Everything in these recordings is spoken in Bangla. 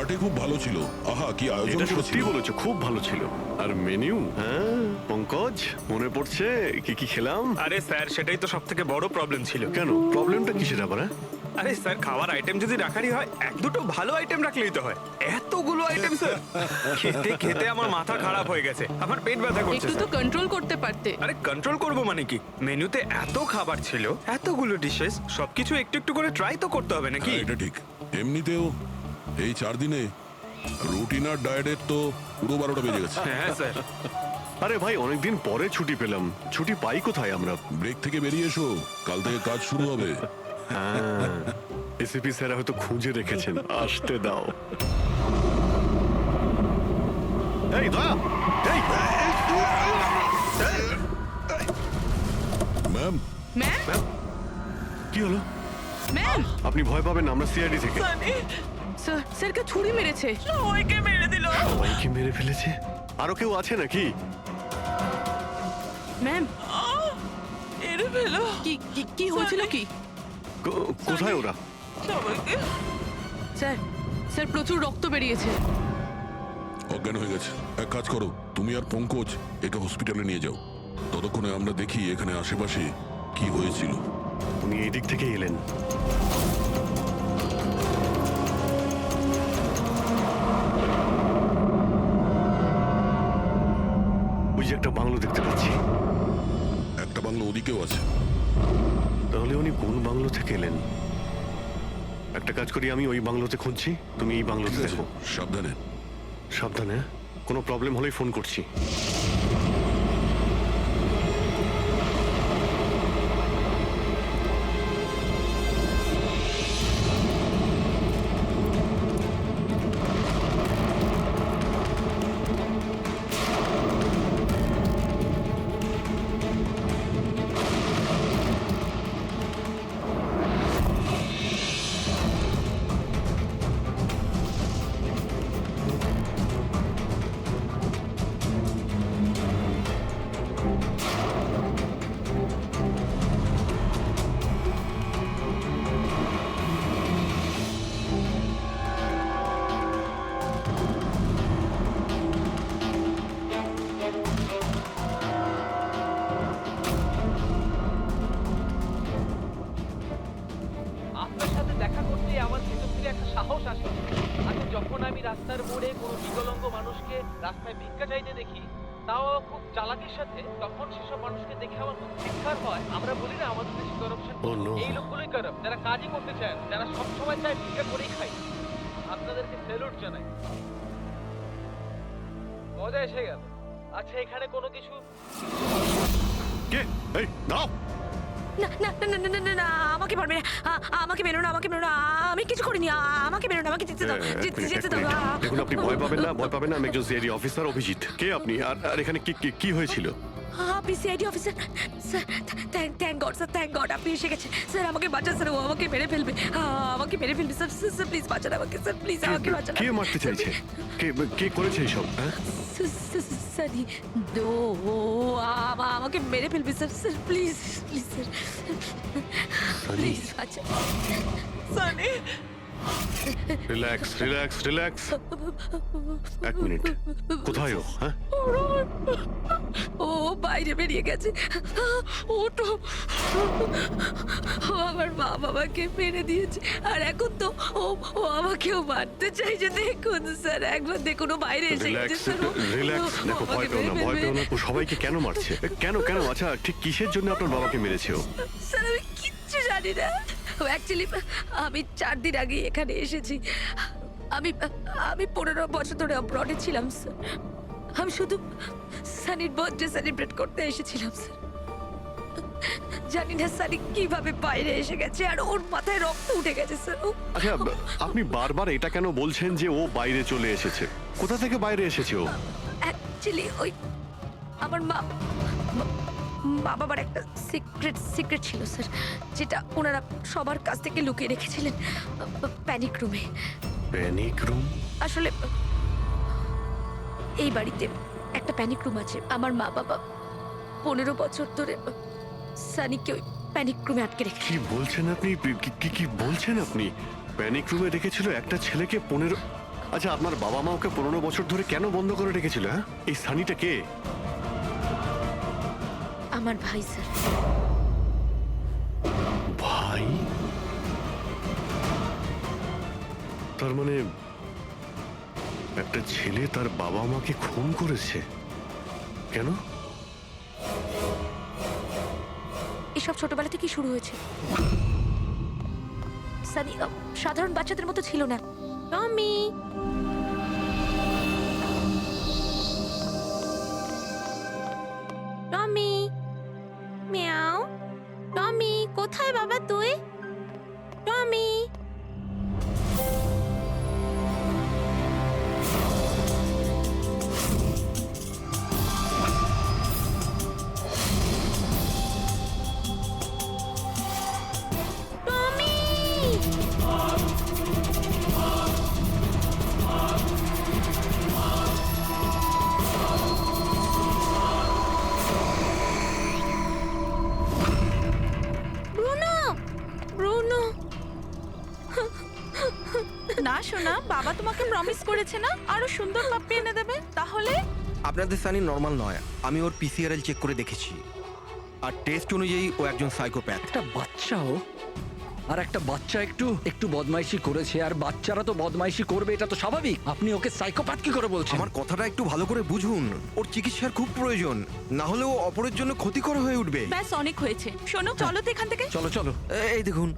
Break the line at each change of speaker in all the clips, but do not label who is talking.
পার্টি খুব ভালো ছিল। আহা, কি আয়োজন
এটা সত্যি
করেছিল।
বলেছো, খুব ভালো ছিল। আর মেনু, হ্যাঁ পঙ্কজ, মনে পড়ছে কি কি খেলাম?
আরে স্যার, সেটাই তো সব থেকে বড় প্রবলেম ছিল।
কেন, প্রবলেমটা কিসের আবার?
আরে স্যার, খাওয়ার আইটেম যদি রাখারই হয়, এক দুটো ভালো আইটেম রাখলেই তো হয়। এতগুলো আইটেম স্যার, খেতে খেতে আমার মাথা খারাপ হয়ে গেছে, আমার পেট ব্যথা করছে
একটু তো
স্যার।
কন্ট্রোল করতে পারতে।
আরে কন্ট্রোল করব মানে কি? মেনুতে এত খাবার ছিল, এতগুলো ডিশেস, সবকিছু একটু একটু করে ট্রাই তো করতে হবে নাকি?
হ্যাঁ, এটা ঠিক। এমনিতেও এই 4 দিনে রুটিন আর ডায়েটের তো পুরো 12টা বেজে গেছে।
হ্যাঁ স্যার।
আরে ভাই, অনেকদিন পরে ছুটি পেলাম, ছুটি পাই কোথায় আমরা?
ব্রেক থেকে বেরিয়ে এসো, কাল থেকে কাজ শুরু হবে।
হ্যাঁ, এসিপি স্যার হয়তো খুঁজে রেখেছেন, আসতে দাও। এই দয়া, এই
ম্যাম,
ম্যাম,
কি হলো?
ম্যাম,
আপনি ভয় পাবেন না, আমরা সিআইডি থেকে।
স্যার, স্যারকে ছুরি মেরেছে।
সবাইকে মেরে দিল।
সবাইকে মেরে ফেলেছে? আরো কেউ আছে নাকি?
ম্যাম,
এরে ফেলো
কি কি কি হয়েছিল কি?
কোথায় ওরা?
সবাইকে।
স্যার, স্যার প্রচুর রক্ত বেরিয়েছে।
অজ্ঞান হয়ে গেছে। এক কাজ করো, তুমি আর পঙ্কজ একে হসপিটালে নিয়ে যাও। ততক্ষণে আমরা দেখি এখানে আশেপাশে কি হয়েছিল।
উনি এই দিক থেকে এলেন। ওই যে একটা বাংলো দেখতে পাচ্ছি।
একটা বাংলো ওদিকেও আছে।
তাহলে উনি কোন বাংলো থেকে এলেন? একটা কাজ করি, আমি ওই বাংলোতে খুঁজছি, তুমি এই বাংলোতে
ঠিক আছে,
দেখো।
সাবধানে।
সাবধানে, কোনো প্রবলেম হলেই ফোন করছি।
আপনার সাথে দেখা করতে আমার ভেতর থেকে একটা সাহস আসে। আগে যখন আমি রাস্তার মোড়ে কোনো বিকলাঙ্গ মানুষকে রাস্তায় ভিক্ষা চাইতে দেখি, তাও খুব চালাকির সাথে, তখন সেসব মানুষকে দেখে আমার খুব চিৎকার হয়। আমরা বলি না আমাদের দেশে করাপশন,
Oh no!
এই লোকগুলোই কারাপ্ট, যারা কাজই করতে চায় না, যারা সবসময় চায় ভিক্ষা করেই খায়। আপনাদেরকে স্যালুট জানাই। মজা এসে গেল। আচ্ছা, এখানে কোনো কিছু
কে? এই দাও।
না না না না না না না, আমাকে পারবে না, আমাকে মেরো না, আমাকে মেরো না, আমি কিছু করিনি, আমাকে মেরো না, আমাকে যেতে দাও, যেতে দাও।
দেখুন, আপনি ভয় পাবেন না, ভয় পাবেন না। আমি একজন সিআইডি অফিসার, অভিজিৎ। কে আপনি? আর এখানে কি হয়েছিল?
আপনি CID officer? Sir, thank god sir, thank god আপনি এসে গেছেন। স্যার আমাকে বাঁচান স্যার, ও আমাকে মেরে ফেলবে, আমাকে মেরে ফেলবে স্যার। স্যার প্লিজ বাঁচান আমাকে স্যার, প্লিজ আমাকে বাঁচান।
কে মারতে চাইছে? কে করেছে এইসব? হ্যাঁ,
সানি, ও আমাকে মেরে ফেলবে sir. Sir please, please sir, please বাঁচান।
Sunny,
relax relax relax. এক মিনিট, কোথায় ও? হ্যাঁ,
ও বাইরে বেরিয়ে গেছে। ওটো, ও আমার মা বাবাকে মেরে দিয়েছে, আর এখন তো ও আমাকেও মারতে চাইছে। দেখুন স্যার, একবার দেখুন, ও বাইরে এসে গেছে
রিল্যাক্স
স্যার।
রিল্যাক্স। দেখো, ভয় পেও না, ভয় পেও না। ও সবাইকে কেন মারছে? কেন? আচ্ছা, ঠিক কিসের জন্য আপনার বাবাকে মেরেছে ও?
স্যার আমি কিচ্ছু জানি না। অ্যাকচুয়ালি আমি 4 দিন আগে এখানে এসেছি। আমি 15 বছর ধরে অব্রডে ছিলাম স্যার। আমি শুধু সানির বার্থডে সেলিব্রেট করতে এসেছিলাম স্যার। জানি না সানি কিভাবে বাইরে এসে গেছে, আর ওর মাথায় রক্ত উঠে গেছে স্যার।
আচ্ছা, আপনি বারবার এটা কেন বলছেন যে ও বাইরে চলে এসেছে? কোথা থেকে বাইরে এসেছে ও?
অ্যাকচুয়ালি ওই আমার মা বাবার একটা সিক্রেট ছিল স্যার, যেটা ওনারা সবার কাছ থেকে লুকিয়ে রেখেছিলেন প্যানিক রুমে।
Panic room?
আসলে এই বাড়িতে একটা প্যানিক রুম আছে। আমার মা বাবা 15 বছর ধরে সানিকে ওই প্যানিক রুমে আটকে রেখে।
কি বলছেন আপনি? কি বলছেন আপনি? প্যানিক রুমে রেখেছিল একটা ছেলেকে 15? আচ্ছা, আপনার বাবা মা ওকে 15 বছর ধরে কেন বন্ধ করে রেখেছিল? হ্যাঁ, এই সানিটা কে?
আমার ভাই স্যার।
ভাই? তার মানে একটা ছেলে তার বাবা মাকে খুন করেছে? কেন?
এসব ছোটবেলা থেকেই শুরু হয়েছে। সানি সাধারণ বাচ্চাদের মতো ছিল না। টমি, টমি, মিয়াও। টমি, কোথায় বাবা তুই? টমি। Bruno, Bruno.
না শোনা, বাবা তোমাকে প্রমিস করেছে না আরো সুন্দর পাপ্পি এনে দেবে। তাহলে
আপনাদের সানি নর্মাল নয়, আমি ওর পিসিআরএল চেক করে দেখেছি, আর টেস্ট অনুযায়ী ও একজন সাইকোপ্যাথ।
একটা বাচ্চাও, আর একটা বাচ্চা একটু একটু বদমাইশি করেছে, আর বাচ্চারা তো বদমাইশি করবে, এটা তো স্বাভাবিক। আপনি ওকে সাইকোপ্যাথ কি করে বলছেন?
আমার কথাটা একটু ভালো করে বুঝুন, ওর চিকিৎসার খুব প্রয়োজন, না হলে ও অপরের জন্য ক্ষতিকর হয়ে উঠবে।
ব্যাস অনেক হয়েছে, শোনো চলো তো এখান থেকে।
চলো চলো।
এই দেখুন,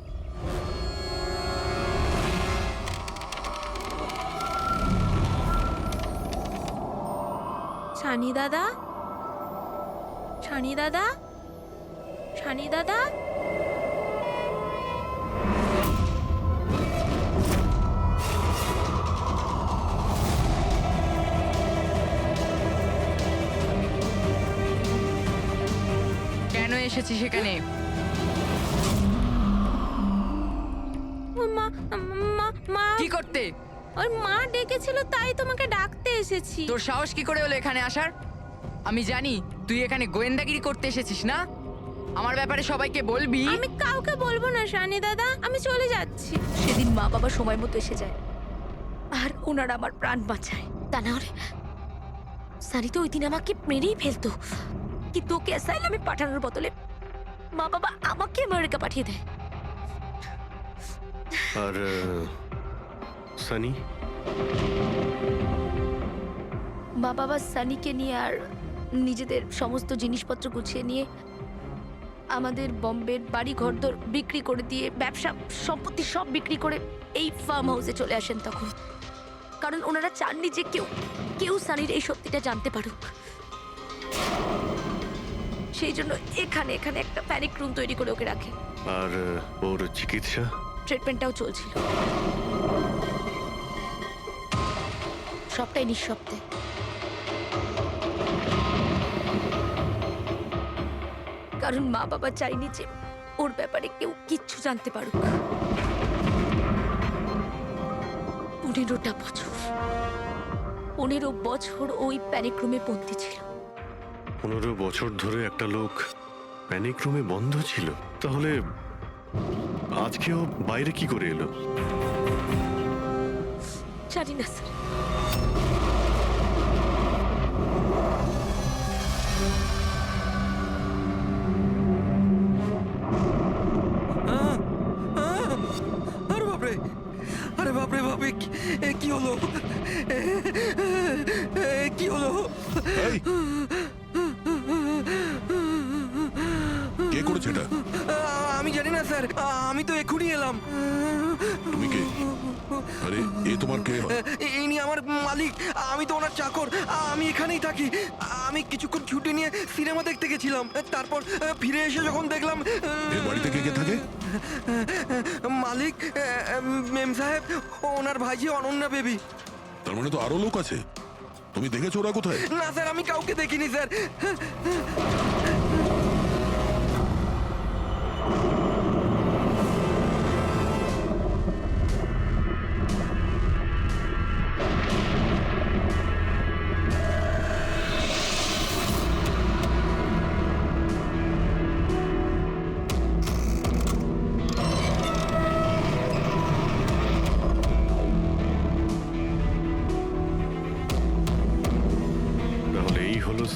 ছানি দাদা, ছানি দাদা, ছানি দাদা।
কেন এসেছি সেখানে?
মা, মা, মা,
কি করতে?
ওর মা ডেকেছিল তাই তোমাকে ডাকতে এসেছি।
তোর সাহস কি করে হলো এখানে আসার? আমি জানি তুই এখানে গোয়েন্দাগিরি করতে এসেছিস না। আমার ব্যাপারে সবাইকে বলবি।
আমি কাউকে বলবো না শানি দাদা, আমি চলে যাচ্ছি। সেদিন মা বাবা সময় মতো এসে যায় আর ওনারা আমার প্রাণ বাঁচায়। তা না হলে সানি তো ওই দিন আমাকে মেরেই ফেলতো, কিন্তু ওকে অ্যাসাইলামে পাঠানোর বদলে মা বাবা আমাকে আমেরিকা পাঠিয়ে দেয়।
আর সানি?
মা বাবা সানিকে নিয়ে আর নিজেদের সমস্ত জিনিসপত্র গুছিয়ে নিয়ে আমাদের বম্বের বাড়ি ঘরদোর বিক্রি করে দিয়ে, ব্যবসা সম্পত্তি সব বিক্রি করে এই ফার্ম হাউসে চলে আসেন তখন। কারণ ওনারা চাননি যে কেউ সানির এই সত্যিটা জানতে পারুক। সেই জন্য এখানে একটা প্যানিক রুম তৈরি করে ওকে রাখে।
আর ওর চিকিৎসা?
ট্রিটমেন্টটাও চলছিল, সবটাই নিঃশব্দে। কারণ মা বাবা চাইনি যে ওর ব্যাপারে কেউ কিচ্ছু জানতে পারুক। 15 বছর ওই প্যানিক রুমে বন্দী ছিল।
15 বছর ধরে একটা লোক প্যানিক রুমে বন্ধ ছিল, তাহলে আজকেও বাইরে কি করে এলো?
জানি না স্যার।
আরে বাপরে, আরে বাপরে বাপরে, কি হলো? কি হলো?
এই, কে করেছে এটা?
আমি জানি না স্যার, আমি তো এক্ষুনি এলাম।
তুমি কে? আরে এ তোমার কে হয়?
ইনি আমার মালিক, আমি তো ওনার চাকর। আমি এখানেই থাকি। আমি কিছুক্ষণ ছুটি নিয়ে সিনেমা দেখতে গেছিলাম, তারপর ফিরে এসে যখন দেখলাম
এ বাড়িতে কে কে থাকে?
মালিক, মেম সাহেব, ওনার ভাইজি অনন্যা বেবি।
তার মানে তো আরো লোক আছে। তুমি দেখেছো ওরা কোথায়?
না স্যার, আমি কাউকে দেখিনি স্যার।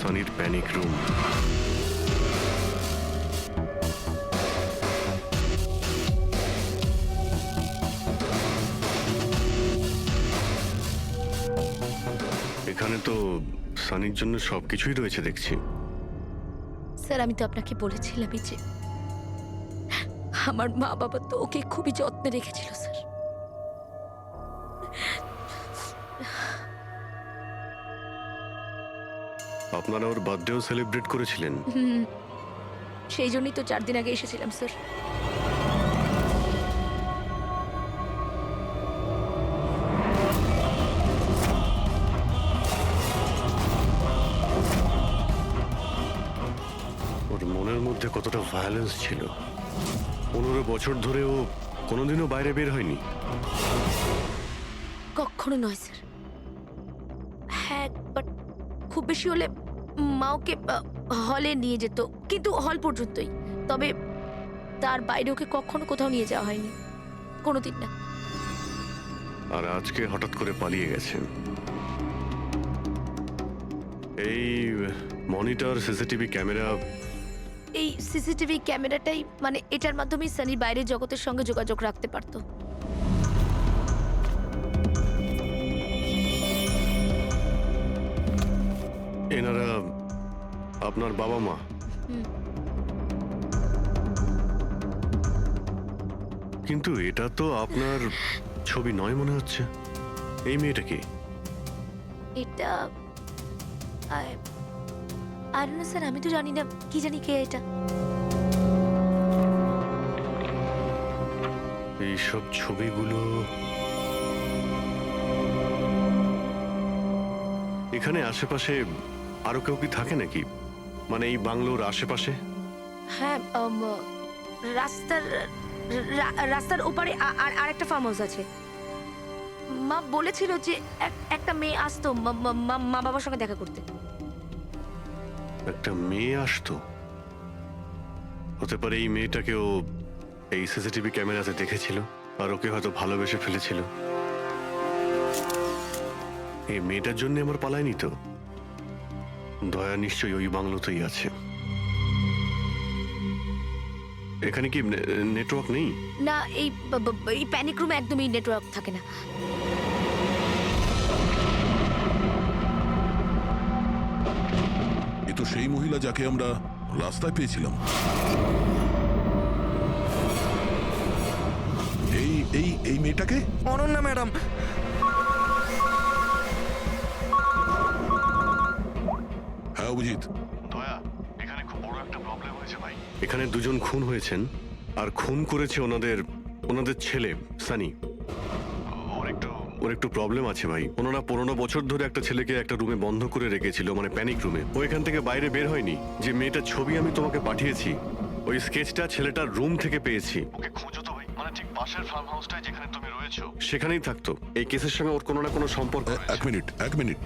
সানির panic room. এখানে তো সানির জন্য সবকিছুই রয়েছে দেখছি।
স্যার আমি তো আপনাকে বলেছিলামই যে আমার মা বাবা তো ওকে খুবই যত্নে রেখেছিল স্যার।
আপনারা ওর বার্থডেও সেলিব্রেট করেছিলেন।
সেই জন্যই তো 4 দিন আগে এসেছিলাম স্যার।
ওর মনের মধ্যে কতটা ভায়োলেন্স ছিল। 15 বছর ধরে ও কোনোদিনও বাইরে বের হয়নি।
কখনো নয় স্যার। হ্যাঁ বাট খুব বেশি হলে মা ওকে হলে নিয়ে যেত, কিন্তু হল পর্যন্তই। তবে তার বাইরে ওকে কখনো কোথাও নিয়ে যাওয়া হয়নি, কোনোদিন না।
আর আজকে হঠাৎ করে পালিয়ে গেছেন। এই মনিটর, সিসিটিভি ক্যামেরা,
এই সিসিটিভি ক্যামেরাটাই মানে এটার মাধ্যমেই সানির বাইরের জগতের সঙ্গে যোগাযোগ রাখতে পারতো।
এনারা আপনার বাবা মা? কিন্তু এটা তো আপনার ছবি নয় মনে হচ্ছে। এই মেয়েটা কি?
এটা আর না স্যার, আমি তো জানি না, কি জানি কে এটা।
এইসব ছবিগুলো এখানে আশেপাশে আরো কেউ কি থাকে নাকি? মানে এই বাংলোর আশেপাশে?
হ্যাঁ রাস্তার ওপারে আর একটা ফার্ম হাউস আছে। মা বলেছিল যে একটা মেয়ে আসতো মা বাবার সঙ্গে দেখা করতে।
একটা মেয়ে আসতো? হতে পারে এই মেয়েটাকেও এই সিসিটিভি ক্যামেরাতে দেখেছিল আর ওকে হয়তো ভালোবেসে ফেলেছিল। এই মেয়েটার জন্য আমার পালায়নি তো। দয়া নিশ্চয়ই ওই বাংলোতেই আছে। এখানে কি নেটওয়ার্ক নেই?
না, এই প্যানিক রুমে একদমই নেটওয়ার্ক থাকে না।
এ তো সেই মহিলা যাকে আমরা রাস্তায় পেয়েছিলাম। এই এই এই মেয়েটাকে?
অনন্যা ম্যাডাম।
হ্যাঁ অভিজিৎ।
দয়া, এখানে খুব বড় একটা প্রবলেম হয়েছে ভাই। এখানে দুজন খুন হয়েছেন আর খুন করেছে ওনাদের ছেলে সানি। ওর একটু প্রবলেম আছে ভাই। ওনারা 15 বছর ধরে একটা ছেলেকে একটা রুমে বন্ধ করে রেখেছিল, মানে প্যানিক রুমে। ও এখান থেকে বাইরে বের হয়নি। যে মেয়েটার ছবি আমি তোমাকে পাঠিয়েছি, ওই স্কেচটা ছেলেটার রুম থেকে পেয়েছি। ওকে খোঁজো তো ভাই, মানে ঠিক পাশের ফার্ম হাউসটায় যেখানে তুমি রয়েছো সেখানেই থাকতো। এই কেসের সঙ্গে ওর কোনো না কোনো সম্পর্ক রয়েছে।
এক মিনিট।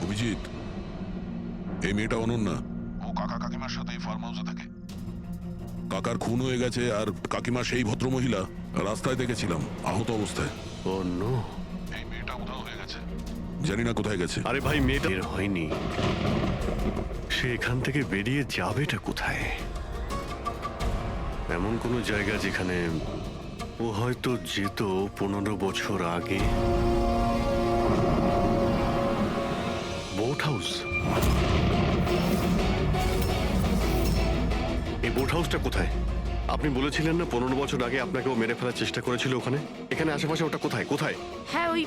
অভিজিৎ, এই মেয়েটা অনন্যা। ও কাকা কাকিমার সাথে এই ফার্ম হাউসে থাকে। কাকার খুন হয়ে গেছে আর কাকিমা সেই ভদ্রমহিলা রাস্তায় দেখেছিলাম আহত অবস্থায়।
ও নো,
এই মেয়েটা উধাও হয়ে গেছে, জানি না কোথায় গেছে।
আরে ভাই, মেয়েটা বের হয়নি। সে এখান থেকে বেরিয়ে যাবেটা কোথায়? এমন কোনো জায়গা যেখানে ও হয়তো যেত 15 বছর আগে। Boat house. এই বোট হাউসটা কোথায়? আপনি বলেছিলেন না 15 বছর আগে আপনাকে ও মেরে ফেলার চেষ্টা করেছিল ওখানে। এখানে আশেপাশে ওটা কোথায়?
হ্যাঁ ওই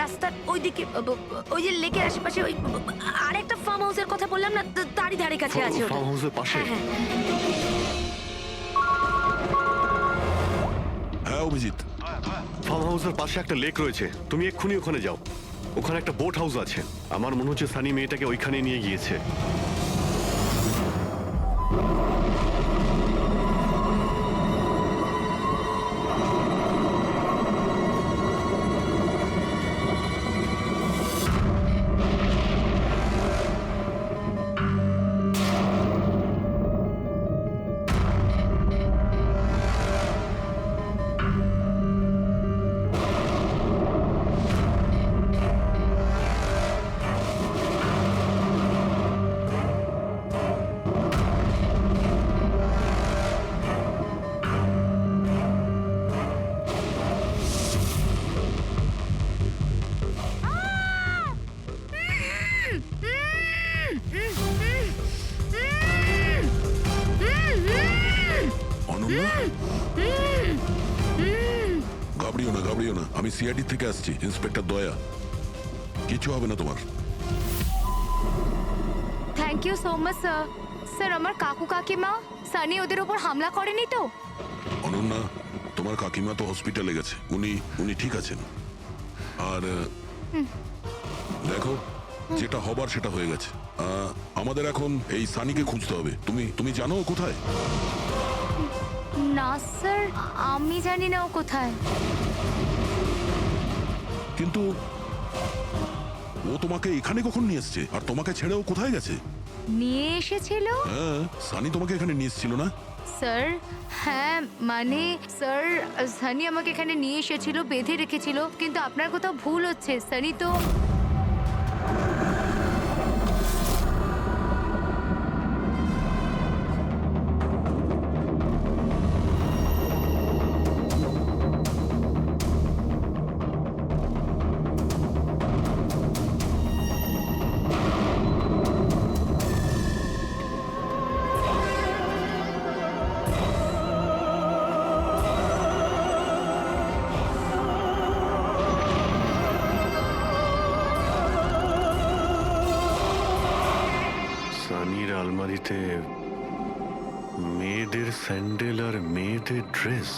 রাস্তার ওইদিকে, ওই যে লেকের আশেপাশে, ওই আরেকটা ফার্ম হাউসের কথা বললাম না, তারই ধারে কাছে আছে ওটা।
ফার্ম হাউসের পাশে?
হ্যাঁ।
হ্যাঁ অভিজিৎ।
ফার্ম হাউসের পাশে একটা লেক রয়েছে, তুমি এক্ষুনি ওখানে যাও। ওখানে একটা বোট হাউস আছে। আমার মনে হচ্ছে সানি মেয়েটাকে ওইখানে নিয়ে গিয়েছে।
আমি সিআইডি থেকে আসছি, ইন্সপেক্টর দয়া। কিছু হবে না তোমার।
Thank you so much sir. Sir আমার কাকু কাকিমা সানি ওদের উপর হামলা করেনি তো?
অনন্যা, তোমার কাকিমা তো হসপিটালে গেছে, উনি ঠিক আছেন। আর দেখো, যেটা হবার সেটা হয়ে গেছে। আমাদের এখন এই সানিকে খুঁজতে হবে। তুমি জানো ও কোথায়?
না স্যার, আমি জানি না ও কোথায়।
কিন্তু ও তোমাকে এখানে কখন নিয়ে এসছে? আর তোমাকে ছেড়ে ও কোথায় গেছে?
নিয়ে এসেছিল?
হ্যাঁ, সানি তোমাকে এখানে নিয়ে এসেছিল না?
স্যার হ্যাঁ, মানে স্যার সানি আমাকে এখানে নিয়ে এসেছিল, বেঁধে রেখেছিল। কিন্তু আপনার কোথাও ভুল হচ্ছে, সানি তো
সানির আলমারিতে মেয়েদের স্যান্ডেল আর মেয়েদের ড্রেস।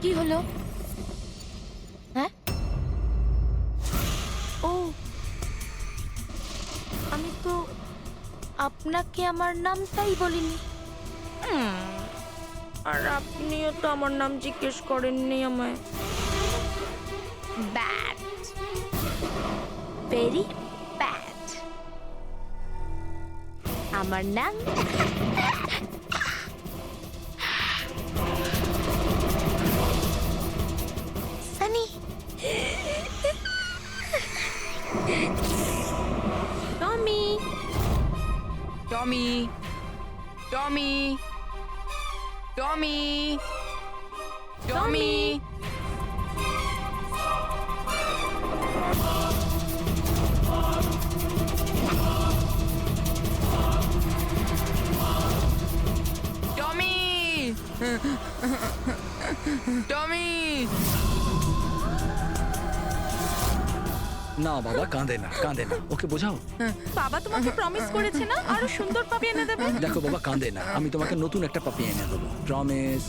কি হলো? হ্যাঁ, ও আমি তো আপনাকে আমার নামটাই বলিনি। আর আপনিও তো আমার নাম জিজ্ঞেস করেননি আমায়। Bad, very bad. আমার নাম সানি। টমি,
টমি, টমি, টমি, টমি। টমি, টমি।
না বাবা, কাঁদে না, কাঁদে না, ওকে বোঝাও।
বাবা তোমাকে প্রমিস করেছে না আরো সুন্দর পাপি এনে দেবে?
দেখো বাবা, কাঁদে না, আমি তোমাকে নতুন একটা পাপি এনে দেবো, প্রমিস।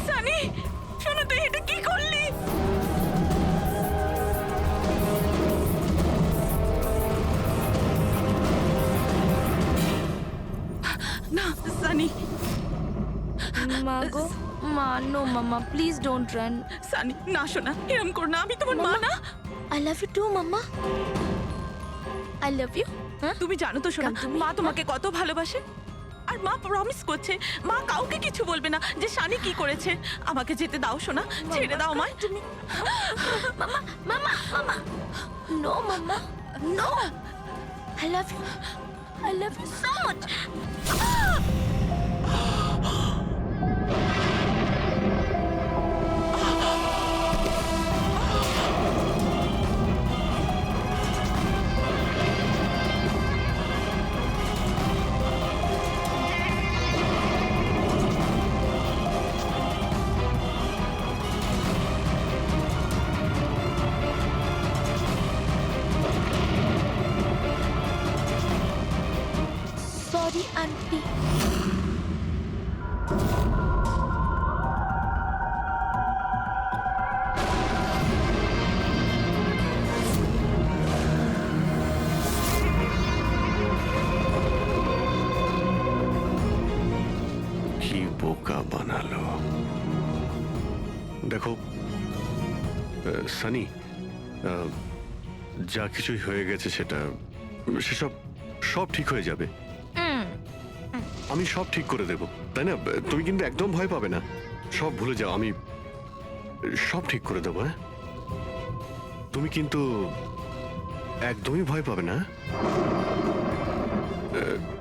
সানি, শোনো, তুই এটা কি করলি? না সানি,
মা গো, মা, নো মামা, প্লিজ ডোন্ট রান।
সানি না, শোনা, এরম কর না, আমি তোমার মা না।
আই লাভ ইউ টু মামা, আই লাভ ইউ।
তুমি জানো তো শোনা,
কাম তুমি।
মা তোমাকে কত ভালোবাসে। আর মা প্রমিস করছে মা কাউকে কিছু বলবে না যে সানি কি করেছে। আমাকে যেতে দাও শোনা, ছেড়ে দাও আমায়।
তুমি মামা, মামা, মামা, নো মামা, no, I love you so much. Sorry aunty.
বানালো। দেখো সানি, যা কিছুই হয়ে গেছে সেসব সব ঠিক হয়ে যাবে। আমি সব ঠিক করে দেব, তাই না? তুমি কিন্তু একদম ভয় পাবে না, সব ভুলে যাও, আমি সব ঠিক করে দেবো। হ্যাঁ, তুমি কিন্তু একদমই ভয় পাবে না।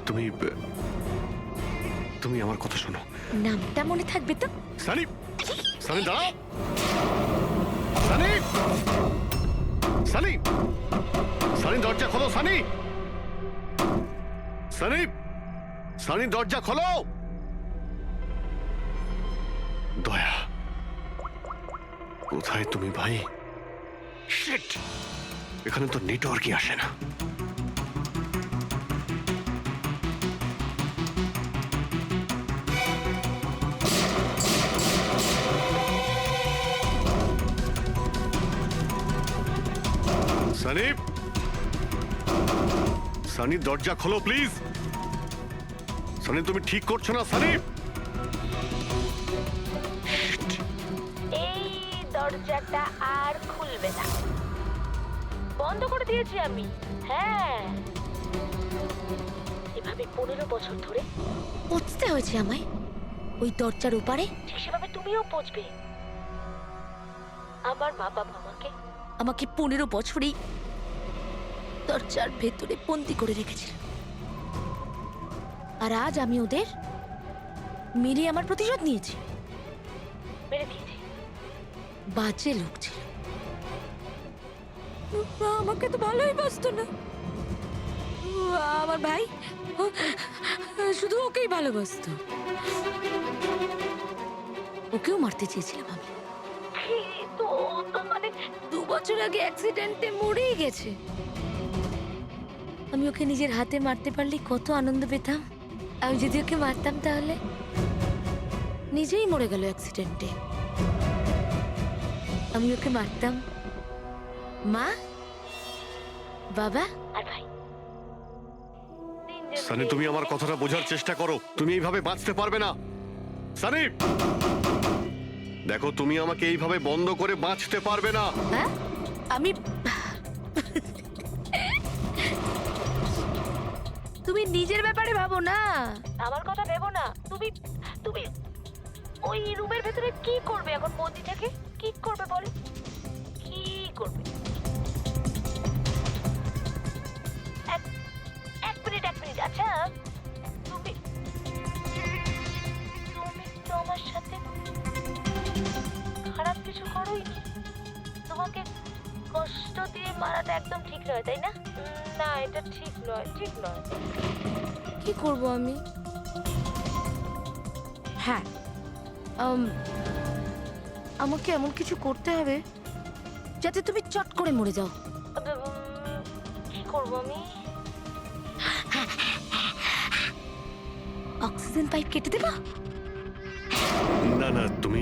তুমি তুমি আমার কথা শোনো।
নামটা মনে থাকবে তো?
সানি, সানি দাঁড়াও। সানি, সানি, সানি দরজা খোলো। সানি, সানি, সানি দরজা খোলো। দয়া, কোথায় তুমি ভাই? শিট, এখানে তো নেটওয়ার্কই আসে না। সানি, সানি দরজা খোলো প্লিজ। সানি, তুমি ঠিক করছো না সানি।
এই দরজাটা আর খুলবে না, বন্ধ করে দিয়েছি আমি। হ্যাঁ, এভাবে 15 বছর ধরে পৌঁছতে হয়েছে আমায় ওই দরজার ওপারে, ঠিক সেভাবে তুমিও পৌঁছবে। আমার মা বাবা আমাকে 15 বছরই দরজার ভেতরে বন্দি করে রেখেছিল, আর আজ আমি ওদের মেরে আমার প্রতিশোধ নিয়েছি। মেরে দিয়েছি। বাজে লোক ছিল, আমাকে তো ভালোই বাসতো না। আমার ভাই শুধু ওকেই ভালোবাসতো, ওকেও মারতে চেয়েছিলাম আমি, কিন্তু ও তো মানে 2 বছর আগে অ্যাক্সিডেন্টে মরেই গেছে। আমি ওকে নিজের হাতে মারতে পারলে কত আনন্দ পেতাম। আমি যদি ওকে মারতাম তাহলে নিজেই মরে গেল অ্যাক্সিডেন্টে। আমি ওকে মারতাম, মা, বাবা আর ভাই।
সানি, তুমি আমার কথাটা বোঝার চেষ্টা করো। তুমি এইভাবে বাঁচতে পারবে না সানি। দেখো, তুমি আমাকে এইভাবে বন্ধ করে বাঁচতে পারবে না।
হ্যাঁ, আমি তুমি নিজের ব্যাপারে ভাবো না, আমার কথা ভেবো না। তুমি তুমি ওই রুমের ভেতরে কি করবে এখন? বন্দি থেকে কি করবে বলো? কি করবে? এক মিনিট। আচ্ছা, তুমি তো আমার সাথে খারাপ কিছু করোইনি। তোমাকে কষ্ট দিয়ে মারাটা একদম ঠিক নয়, তাই না? না, এটা ঠিক নয়। কি করব আমি? হ্যাঁ, আমাকে এমন কিছু করতে হবে যাতে তুমি চট করে মরে যাও। কি করব আমি? অক্সিজেন পাইপ কেটে দেবো?
না না, তুমি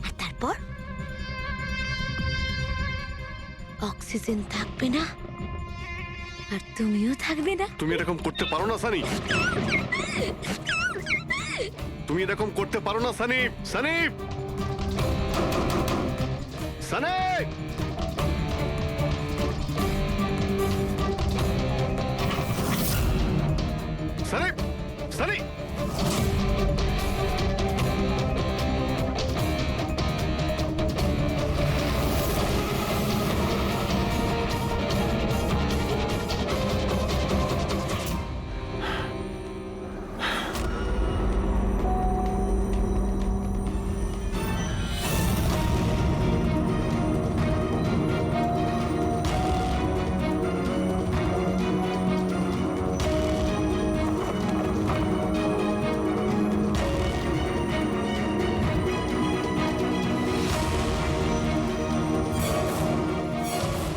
আর তারপর অক্সিজেন থাকবে না, আর তুমিও থাকবে না।
তুমি এরকম করতে পারো না সানি। তুমি এরকম করতে পারো না সানি। সানি, সানি, সানি, সানি।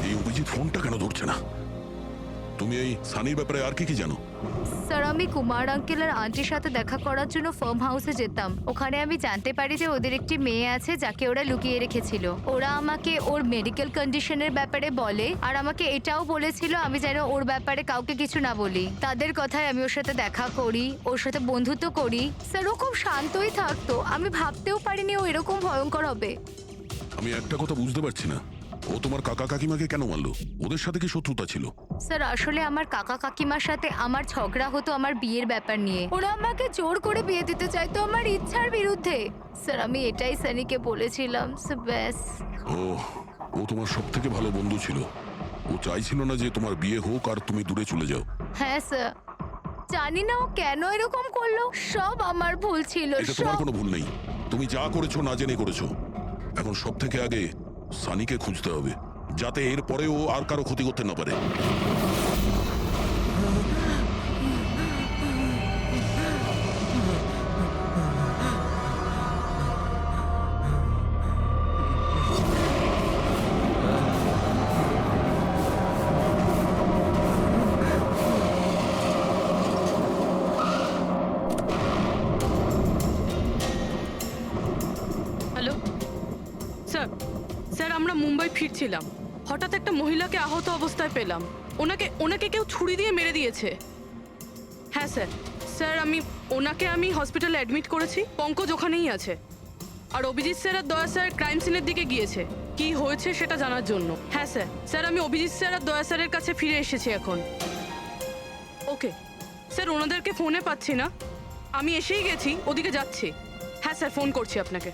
এই অভিজিৎ ফোনটা কেন ধরছে না? তুমি এই সানির ব্যাপারে আর কি কি জানো?
স্যার আমি কুমার আঙ্কেল আর আন্টির সাথে দেখা করার জন্য ফার্ম হাউসে যেতাম। ওখানে আমি জানতে পারি যে ওদের একটি মেয়ে আছে যাকে ওরা লুকিয়ে রেখেছিল। ওরা আমাকে ওর মেডিকেল কন্ডিশনের ব্যাপারে বলে আর আমাকে এটাও বলেছিল আমি যেন ওর ব্যাপারে কাউকে কিছু না বলি। তাদের কথায় আমি ওর সাথে দেখা করি, ওর সাথে বন্ধুত্ব করি। স্যার ও খুব শান্তই থাকতো, আমি ভাবতেও পারিনি ও এরকম ভয়ঙ্কর হবে।
আমি একটা কথা বুঝতে পারছি না, ও তোমার কাকা কাকিমাকে কেন মারলো? ওদের সাথে কি শত্রুতা ছিল?
স্যার আসলে আমার কাকা কাকিমার সাথে আমার ঝগড়া হতো আমার বিয়ের ব্যাপার নিয়ে। ওরা আমাকে জোর করে বিয়ে দিতে চাইতো আমার ইচ্ছার বিরুদ্ধে। স্যার আমি এটাই সানিকে বলেছিলাম। স্যার ব্যাস।
ও তোমার সব থেকে ভালো বন্ধু ছিল। ও চাইছিল না যে তোমার বিয়ে হোক আর তুমি দূরে চলে যাও।
হ্যাঁ স্যার, জানি না ও কেন এরকম করলো। সব আমার ভুল ছিল।
এটা তোমার কোনো ভুল নেই, তুমি যা করেছো না জেনে করেছো। এখন সব থেকে আগে সানিকে খুঁজতে হবে, যাতে এর পরে ও আর কারো ক্ষতি করতে না পারে।
হ্যালো স্যার, স্যার আমরা মুম্বাই ফিরছিলাম, হঠাৎ একটা মহিলাকে আহত অবস্থায় পেলাম। ওনাকে ওনাকে কেউ ছুরি দিয়ে মেরে দিয়েছে। হ্যাঁ স্যার, স্যার ওনাকে হসপিটালে অ্যাডমিট করেছি। পঙ্কজ ওখানেই আছে। আর অভিজিৎ স্যার আর দয়া স্যার ক্রাইম সিনের দিকে গিয়েছে কি হয়েছে সেটা জানার জন্য। হ্যাঁ স্যার, স্যার আমি অভিজিৎ স্যার আর দয়া স্যারের কাছে ফিরে এসেছি এখন। ওকে স্যার, ওনাদেরকে ফোনে পাচ্ছি না, আমি এসেই গেছি, ওদিকে যাচ্ছি। হ্যাঁ স্যার, ফোন করছি আপনাকে।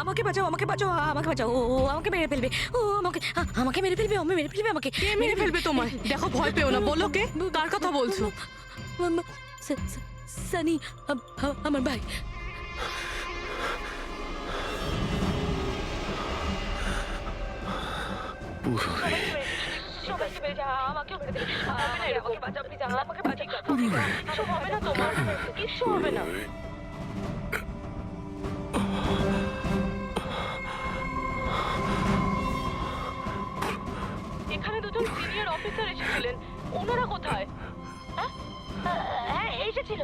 আমাকে বাঁচাও, আমাকে বাঁচাও, আমাকে বাঁচাও। ও আমাকে মেরে ফেলবে, ও আমাকে মেরে ফেলবে, মেরে ফেলবে আমাকে।
কে মেরে ফেলবে তোমায়? দেখো, ভয় পেও না, বলো কে, কার কথা বলছো?
সানি, আমার ভাই।
এখানে দুজন সিনিয়র অফিসার এসেছিলেন, ওনারা কোথায়?
হ্যাঁ এসেছিল।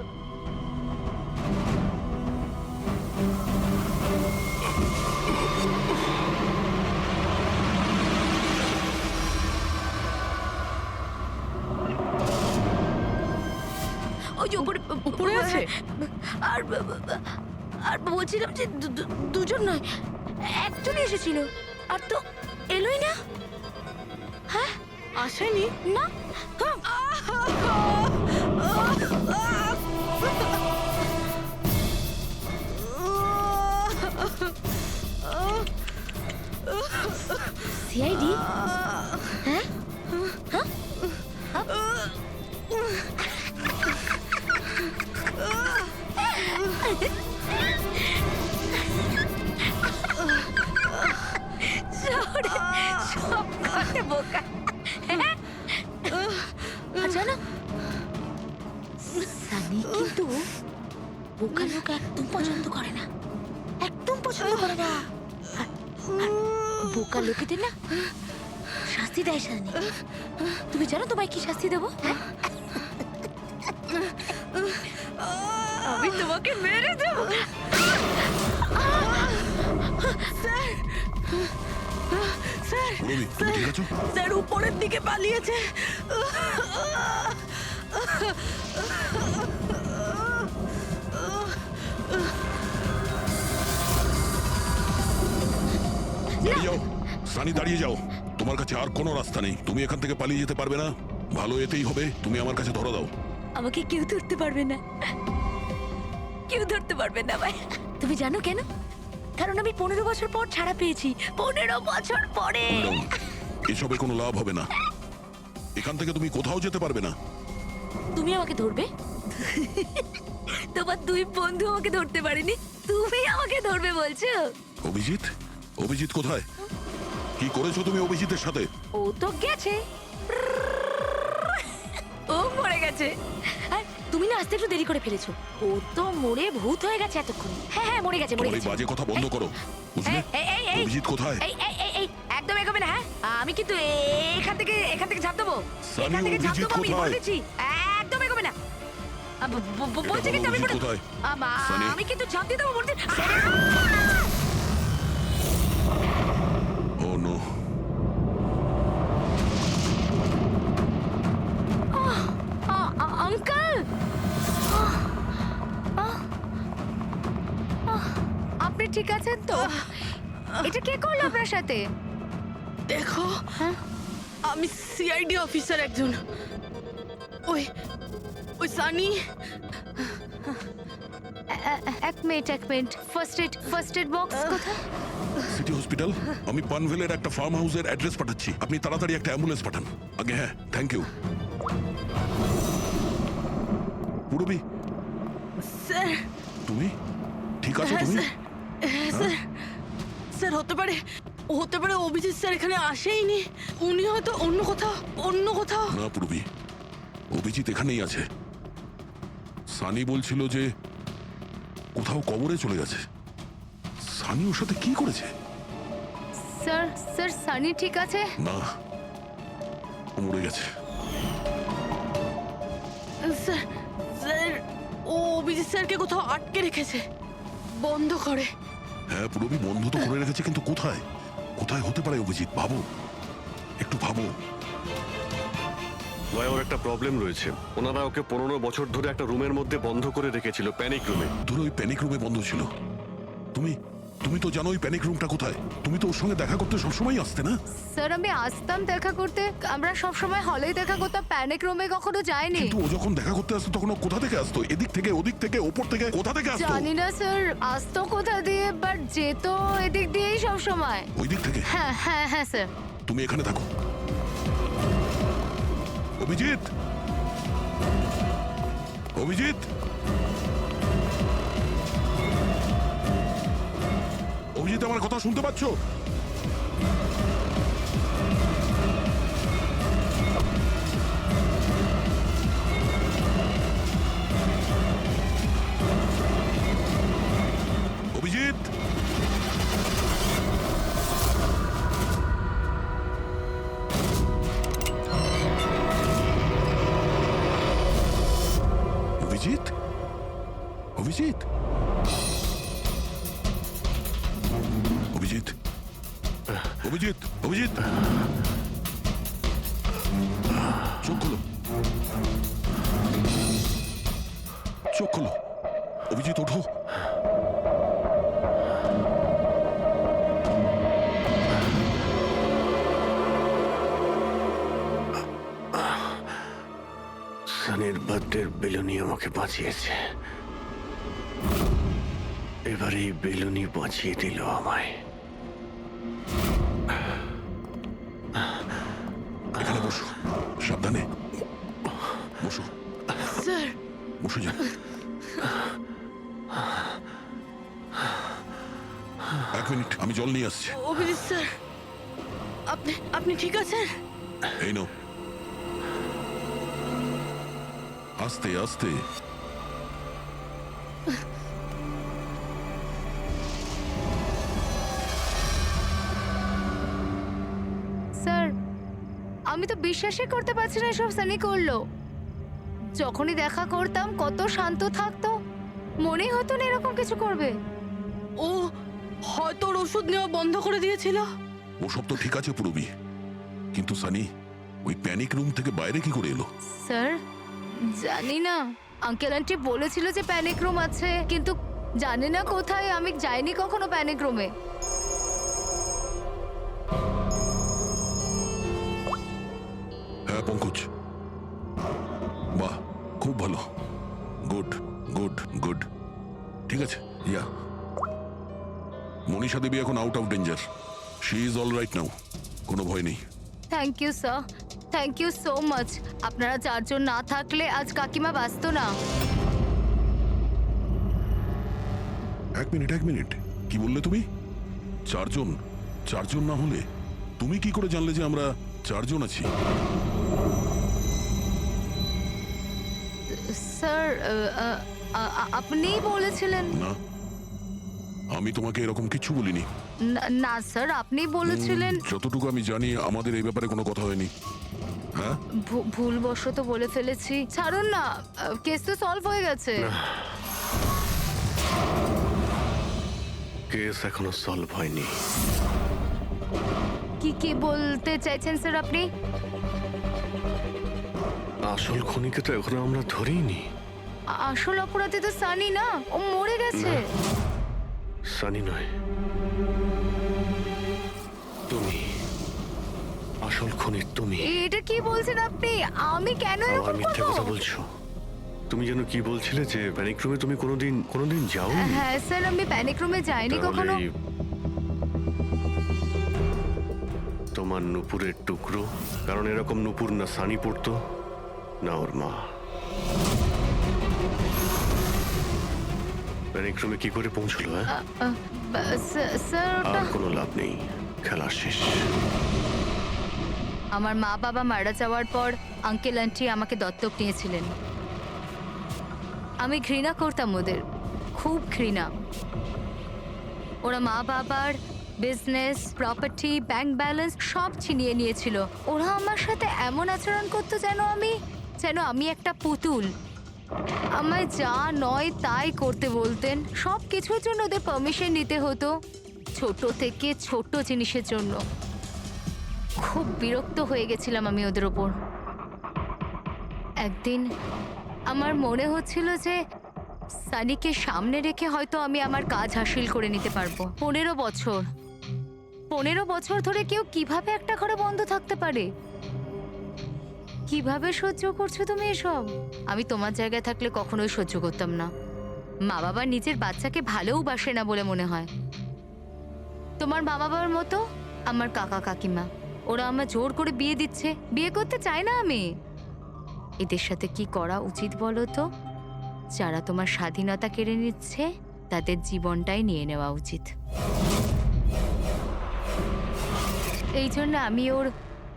ওই যে উপরে
উপরে আছে?
আর আর বলছিলাম যে দুজন নয়, একজনই এসেছিল, আর তো এলোই না। হ্যাঁ,
আসেনি?
না। সিআইডি? হ্যাঁ? হ্যাঁ? সব কথা বোকা। হ্যাঁ? আর জানো, সানি কিন্তু বোকা লোক একদম পছন্দ করে না, একদম পছন্দ করে না। আর বোকা লোকেদের না শাস্তি দেয় সানি। তুমি জানো তোমায় কি শাস্তি দেবো? হ্যাঁ? আমি তোমাকে মেরে দেবো।
পুরবি, তুমি ঠিক আছো?
স্যার উপরের দিকে পালিয়েছে।
দাঁড়িয়ে যাও সানি, দাঁড়িয়ে যাও। তোমার কাছে আর কোনো রাস্তা নেই, তুমি এখান থেকে পালিয়ে যেতে পারবে না। ভালো এতেই হবে, তুমি আমার কাছে ধরা দাও।
আমাকে কেউ ধরতে পারবে না, কেউ ধরতে পারবে না ভাই। তুমি জানো কেন? কারণ আমি 15 বছর পর ছাড়া পেয়েছি। 15 বছর পরে।
Cool down. এসবে কোনো লাভ হবে না, এখান থেকে তুমি কোথাও যেতে পারবে না।
তুমি আমাকে ধরবে? তোমার দুই বন্ধু আমাকে ধরতে পারেনি, তুমি আমাকে ধরবে বলছো?
অভিজিৎ, অভিজিৎ কোথায়? কি করেছো তুমি অভিজিতের সাথে?
ও তো গেছে, ও মরে গেছে। আর তুমি না আসতে একটু দেরি করে ফেলেছো। ও তো মরে ভূত হয়ে গেছে এতক্ষণ। হ্যাঁ হ্যাঁ, মরে গেছে, মরে
তোমার এই
গেছে।
বাজে কথা বন্ধ করো, বুঝলে? অভিজিৎ কোথায়?
এই একদম এগোবে না। হ্যাঁ, আমি কিন্তু এখান থেকে ঝাঁপ দেবো,
সানি,
এখান থেকে ঝাঁপ
অভিজিৎ
দেবো, আমি
কোথায়?
বলে দিচ্ছি। একদম এগোবে না। বলছি কিন্তু আমি
অভিজিৎ কোথায়? সানি।
আমি কিন্তু ঝাঁপ দিয়ে দেবো বলছি।
ও নো।
আঙ্কেল, আপনি ঠিক আছেন তো? এটা কে করলো আপনার সাথে?
দেখো,
হ্যাঁ?
আমি সিআইডি অফিসার একজন। ওই ওই সানি।
এক মিনিট, ফার্স্ট এড বক্স কোথায়?
City hospital. আমি পানভেলের একটা ফার্ম হাউসের অ্যাড্রেস পাঠাচ্ছি, আপনি তাড়াতাড়ি একটা অ্যাম্বুলেন্স পাঠান আগে। হ্যাঁ, থ্যাংক ইউ। Purabi,
sir.
তুমি ঠিক আছো?
হ্যাঁ
তুমি
স্যার, হ্যাঁ স্যার। স্যার হতে পারে অভিজিৎ স্যার এখানে আসেইনি, উনি হয়তো অন্য কোথাও।
না পুরবি, অভিজিৎ এখানেই আছে। সানি বলছিল যে কোথাও কবরে চলে গেছে। সানি ওর সাথে কি করেছে?
স্যার সানি ঠিক আছে?
না, ও মরে গেছে।
স্যার ও অভিজিৎ স্যারকে কোথাও আটকে রেখেছে, বন্ধ করে।
হ্যাঁ পুরবি, বন্ধ তো করে রেখেছে, কিন্তু কোথায়? কোথায় হতে পারে অভিজিৎ? ভাবো, একটু ভাবো।
ভাই ওর একটা প্রবলেম রয়েছে, ওনারা ওকে 15 বছর ধরে একটা রুমের মধ্যে বন্ধ করে রেখেছিল, প্যানিক রুমে।
ধরো ওই প্যানিক রুমে বন্ধ ছিল। তুমি তো জানো ওই প্যানিক রুমটা কোথায়। তুমি তো ওর সঙ্গে দেখা করতে সবসময় আসতে না?
স্যার আমি আসতাম দেখা করতে, আমরা সব সময় হলেই দেখা করতাম, প্যানিক রুমে কখনো যাইনি।
কিন্তু ও যখন দেখা করতে আসতো তখন ও কোথা থেকে আসতো? এদিক থেকে, ওদিক থেকে, ওপর থেকে, কোথা থেকে আসতো?
জানি না স্যার, আসতো কোথা দিয়ে, বাট যেত এদিক দিয়েই সব সময়।
ওই দিক থেকে?
হ্যাঁ স্যার।
তুমি এখানে থাকো। অভিজিৎ, অভিজিৎ, অভিজিৎ, আমার কথা শুনতে পাচ্ছো? অভিজিৎ, অভিজিৎ, অভিজিৎ, অভিজিৎ, অভিজিৎ, অভিজিৎ, চোখ খোলো, চোখ খোলো। অভিজিৎ ওঠো।
সানির বার্থডের বেলুনি আমাকে বাঁচিয়েছে, এবার এই বেলুনি বাঁচিয়ে দিল আমায়।
এখানে বসো, সাবধানে বসো,
স্যার
বসে যাও। এক মিনিট, আমি জল নিয়ে আসছি।
অভিজিৎ স্যার, আপনি আপনি ঠিক আছেন?
এই নাও, আস্তে আস্তে।
স্যার, আমি তো বিশ্বাসই করতে পারছি না এসব সানি করলো। যখনই দেখা করতাম কত শান্ত থাকতো, মনেই হতো না এরকম কিছু করবে।
ও হয়তো ওর ওষুধ নেওয়া বন্ধ করে দিয়েছিল।
ওসব তো ঠিক আছে পুরবি, কিন্তু সানি ওই প্যানিক রুম থেকে বাইরে কি করে এলো?
স্যার, জানি না। আঙ্কেল আন্টি বলেছিল যে প্যানিক রুম আছে, কিন্তু জানি না কোথায়। আমি যাইনি কখনো প্যানিক রুমে।
হ্যাঁ পঙ্কজ, বাহ, খুব ভালো, গুড গুড গুড। ঠিক আছে, ইয়া। মনীষা দেবী এখন out of danger, she is all right now, কোনো ভয় নেই।
Thank you sir, thank you so much. আপনারা চারজন না থাকলে আজ কাকিমা বাঁচতো না।
এক মিনিট, কি বললে তুমি? চারজন? চারজন না হলে তুমি কি করে জানলে যে আমরা চারজন আছি?
স্যার, আপনিই বলেছিলেন।
না, আমি তোমাকে এরকম কিছু বলিনি।
না স্যার, আপনি বলেছিলেন।
যতটুকু আমি জানি আমাদের এই ব্যাপারে কোনো কথা হয়নি। হ্যাঁ,
ভুলবশত বলে ফেলেছি, ছাড়ুন না, কেস তো সলভ হয়ে গেছে।
কেস এখনো সলভ হয়নি।
কি বলতে চাইছেন স্যার আপনি?
আসল খুনিকে তো এখনো আমরা ধরিনি।
আসল অপরাধী তো সানি না, ও মরে গেছে।
সানি নয়, তুমি আসল খুনি। তুমি
এটা কি বলছেন আপনি? আমি কেন
আবার
এরকম
মিথ্যে কথা
করব?
বলছো। তুমি যেন কি বলছিলে যে প্যানিক রুমে তুমি কোনোদিন যাওনি।
হ্যাঁ স্যার, আমি প্যানিক রুমে যাইনি কখনো।
তাহলে তোমার নুপুরের টুকরো, কারণ এরকম নুপুর না সানি পড়তো না ওর মা। প্যানিক রুমে কি করে পৌঁছলো? হ্যাঁ,
স্যার,
আর কোনো লাভ নেই, খেলা শেষ।
আমার মা বাবা মারা যাওয়ার পর আঙ্কেল আন্টি আমাকে দত্তক নিয়েছিলেন। আমি ঘৃণা করতাম ওদের, খুব ঘৃণা। ওরা মা বাবার বিজনেস, প্রপার্টি, ব্যাংক ব্যালেন্স সব ছিনিয়ে নিয়েছিল। ওরা আমার সাথে এমন আচরণ করতো যেন আমি একটা পুতুল। আমায় যা নয় তাই করতে বলতেন। সব কিছুর জন্য ওদের পারমিশন নিতে হতো, ছোট থেকে ছোট জিনিসের জন্য। খুব বিরক্ত হয়ে গেছিলাম আমি ওদের ওপর। একদিন আমার মনে হচ্ছিল যে সানিকে সামনে রেখে হয়তো আমি আমার কাজ হাসিল করে নিতে পারবো। 15 বছর ধরে কেউ কিভাবে একটা ঘরে বন্ধ থাকতে পারে? কিভাবে সহ্য করছো তুমি এসব? আমি তোমার জায়গায় থাকলে কখনোই সহ্য করতাম না। মা বাবা নিজের বাচ্চাকে ভালোবাসে না বলে মনে হয়। তোমার মা বাবার মতো আমার কাকা কাকিমা, ওরা আমার জোর করে বিয়ে দিচ্ছে। বিয়ে করতে চাই না আমি। এদের সাথে কি করা উচিত বলো তো? যারা তোমার স্বাধীনতা কেড়ে নিচ্ছে তাদের জীবনটাই নিয়ে নেওয়া উচিত। এই জন্য আমি ওর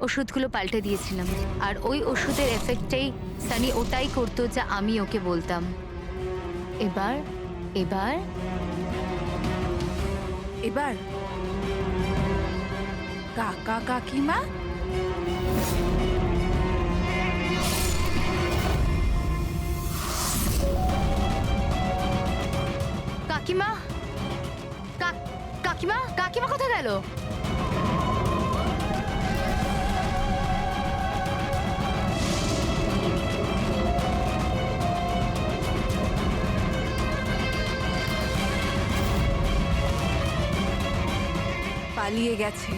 ওষুধগুলো পাল্টে দিয়েছিলাম। আর ওই ওষুধের এফেক্টেই সানি ওটাই করতো যা আমি ওকে বলতাম। এবার এবার
এবার কাকা কাকিমা
কাকিমা, কাকিমা, কাকিমা কোথায় গেল?
পালিয়ে গেছে।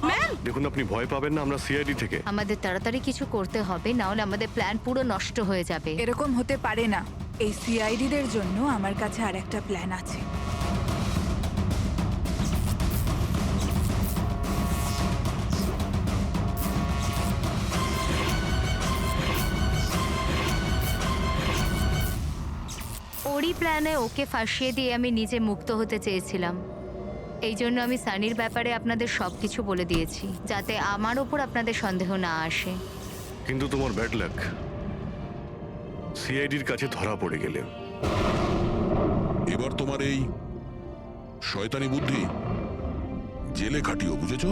ম্যাম
দেখুন, আপনি ভয় পাবেন না, আমরা সিআইডি থেকে।
আমাদের তাড়াতাড়ি কিছু করতে হবে, না হলে আমাদের প্ল্যান পুরো নষ্ট হয়ে যাবে।
এরকম হতে পারে না। এই সিআইডিদের জন্য আমার কাছে আর একটা প্ল্যান আছে।
ওরই প্ল্যানে ওকে ফাঁসিয়ে দিয়ে আমি নিজে মুক্ত হতে চেয়েছিলাম। এই জন্য আমি সানির ব্যাপারে আপনাদের সবকিছু বলে দিয়েছি, যাতে আমার ওপর আপনাদের সন্দেহ না আসে।
কিন্তু তোমার ব্যাড লাক, সিআইডির কাছে ধরা পড়ে গেলে।
এবার তোমার এই শয়তানি বুদ্ধি জেলে খাটিও, বুঝেছো?